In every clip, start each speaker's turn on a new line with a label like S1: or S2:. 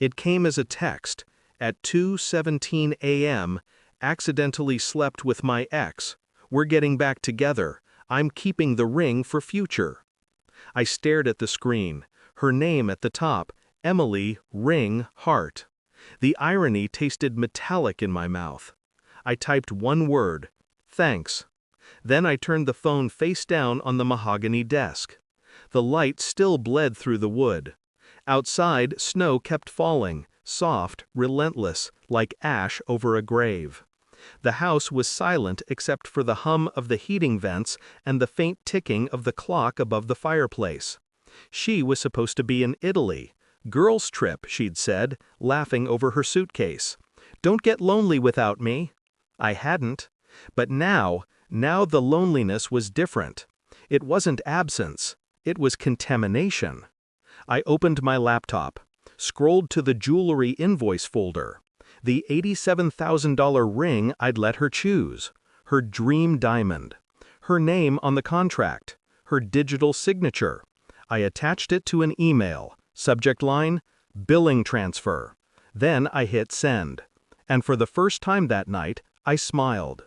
S1: It came as a text. At 2:17 a.m., accidentally slept with my ex. We're getting back together. I'm keeping the ring for future. I stared at the screen. Her name at the top, Emily Ring Hart. The irony tasted metallic in my mouth. I typed one word, thanks. Then I turned the phone face down on the mahogany desk. The light still bled through the wood. Outside, snow kept falling, soft, relentless, like ash over a grave. The house was silent except for the hum of the heating vents and the faint ticking of the clock above the fireplace. She was supposed to be in Italy. Girls' trip, she'd said, laughing over her suitcase. Don't get lonely without me. I hadn't. But now the loneliness was different. It wasn't absence. It was contamination. I opened my laptop, scrolled to the jewelry invoice folder. The $87,000 ring I'd let her choose. Her dream diamond. Her name on the contract. Her digital signature. I attached it to an email. Subject line, billing transfer. Then I hit send. And for the first time that night, I smiled.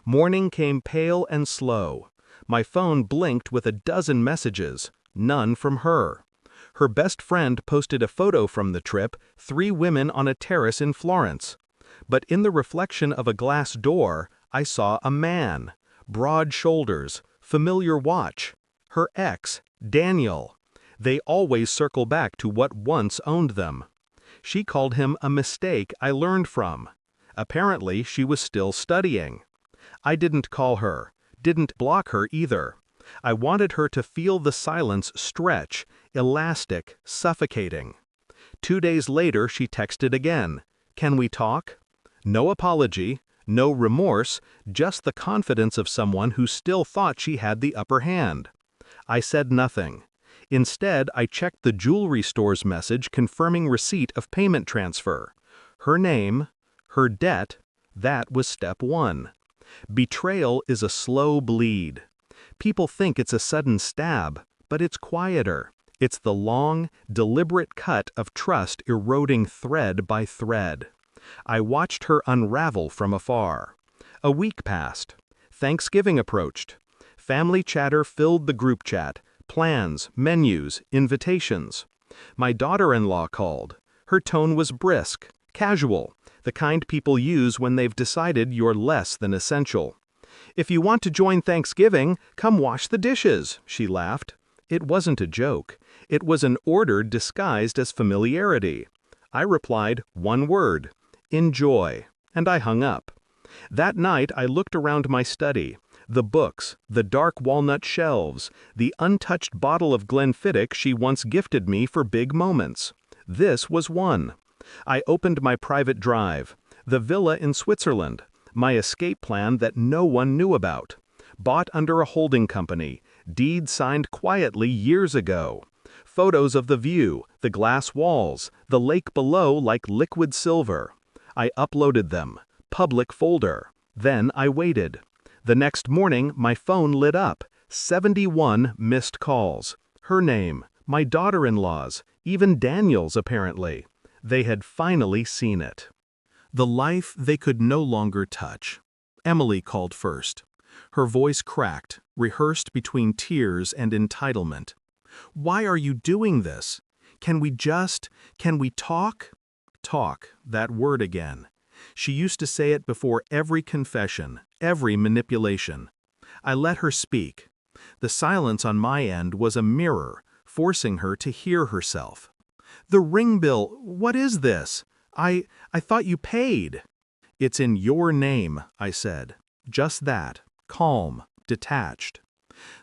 S1: Morning came pale and slow. My phone blinked with a dozen messages, none from her. Her best friend posted a photo from the trip, 3 women on a terrace in Florence. But in the reflection of a glass door, I saw a man. Broad shoulders, familiar watch. Her ex, Daniel. They always circle back to what once owned them. She called him a mistake I learned from. Apparently, she was still studying. I didn't call her, didn't block her either. I wanted her to feel the silence stretch, elastic, suffocating. 2 days later, she texted again. Can we talk? No apology, no remorse, just the confidence of someone who still thought she had the upper hand. I said nothing. Instead, I checked the jewelry store's message confirming receipt of payment transfer. Her name, her debt, that was step 1. Betrayal is a slow bleed. People think it's a sudden stab, but it's quieter. It's the long, deliberate cut of trust eroding thread by thread. I watched her unravel from afar. A week passed. Thanksgiving approached. Family chatter filled the group chat. Plans, menus, invitations. My daughter-in-law called. Her tone was brisk, casual, the kind people use when they've decided you're less than essential. If you want to join Thanksgiving, come wash the dishes, she laughed. It wasn't a joke. It was an order disguised as familiarity. I replied, one word, enjoy, and I hung up. That night I looked around my study. The books, the dark walnut shelves, the untouched bottle of Glenfiddich she once gifted me for big moments. This was one. I opened my private drive, the villa in Switzerland, my escape plan that no one knew about. Bought under a holding company, deed signed quietly years ago. Photos of the view, the glass walls, the lake below like liquid silver. I uploaded them, public folder. Then I waited. The next morning, my phone lit up. 71 missed calls. Her name, my daughter-in-law's, even Daniel's apparently. They had finally seen it. The life they could no longer touch. Emily called first. Her voice cracked, rehearsed between tears and entitlement. Why are you doing this? Can we talk? Talk, that word again. She used to say it before every confession, every manipulation. I let her speak. The silence on my end was a mirror, forcing her to hear herself. The ring bill, what is this? I thought you paid. It's in your name, I said. Just that, calm, detached.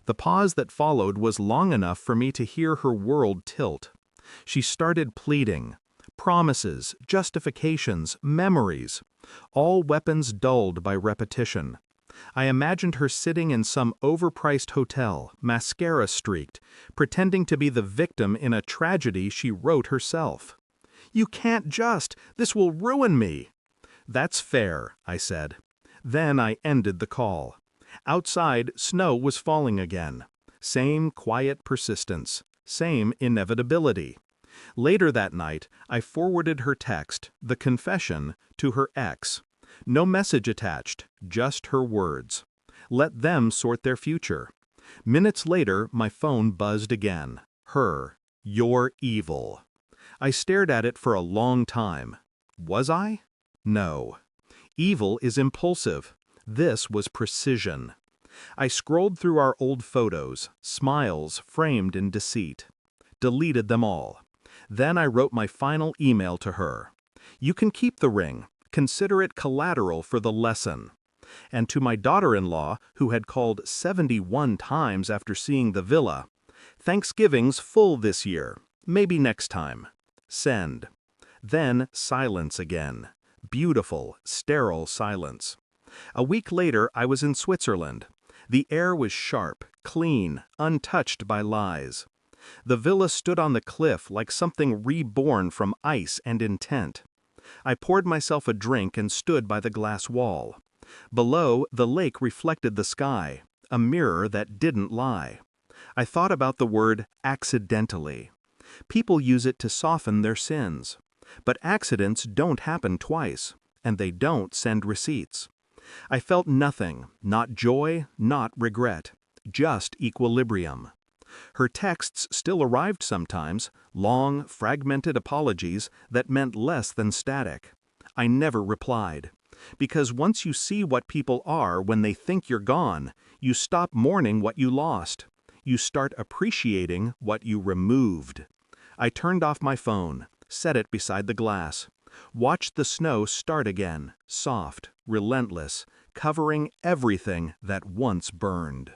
S1: The pause that followed was long enough for me to hear her world tilt. She started pleading. Promises, justifications, memories. All weapons dulled by repetition. I imagined her sitting in some overpriced hotel, mascara streaked, pretending to be the victim in a tragedy she wrote herself. You can't this will ruin me. That's fair, I said. Then I ended the call. Outside, snow was falling again. Same quiet persistence. Same inevitability. Later that night, I forwarded her text, the confession, to her ex. No message attached, just her words. Let them sort their future. Minutes later, my phone buzzed again. Her. You're evil. I stared at it for a long time. Was I? No. Evil is impulsive. This was precision. I scrolled through our old photos, smiles framed in deceit. Deleted them all. Then I wrote my final email to her. You can keep the ring. Consider it collateral for the lesson. And to my daughter-in-law, who had called 71 times after seeing the villa, Thanksgiving's full this year. Maybe next time. Send. Then silence again. Beautiful, sterile silence. A week later, I was in Switzerland. The air was sharp, clean, untouched by lies. The villa stood on the cliff like something reborn from ice and intent. I poured myself a drink and stood by the glass wall. Below, the lake reflected the sky, a mirror that didn't lie. I thought about the word accidentally. People use it to soften their sins. But accidents don't happen twice, and they don't send receipts. I felt nothing, not joy, not regret, just equilibrium. Her texts still arrived sometimes, long, fragmented apologies that meant less than static. I never replied. Because once you see what people are when they think you're gone, you stop mourning what you lost. You start appreciating what you removed. I turned off my phone, set it beside the glass, watched the snow start again, soft, relentless, covering everything that once burned.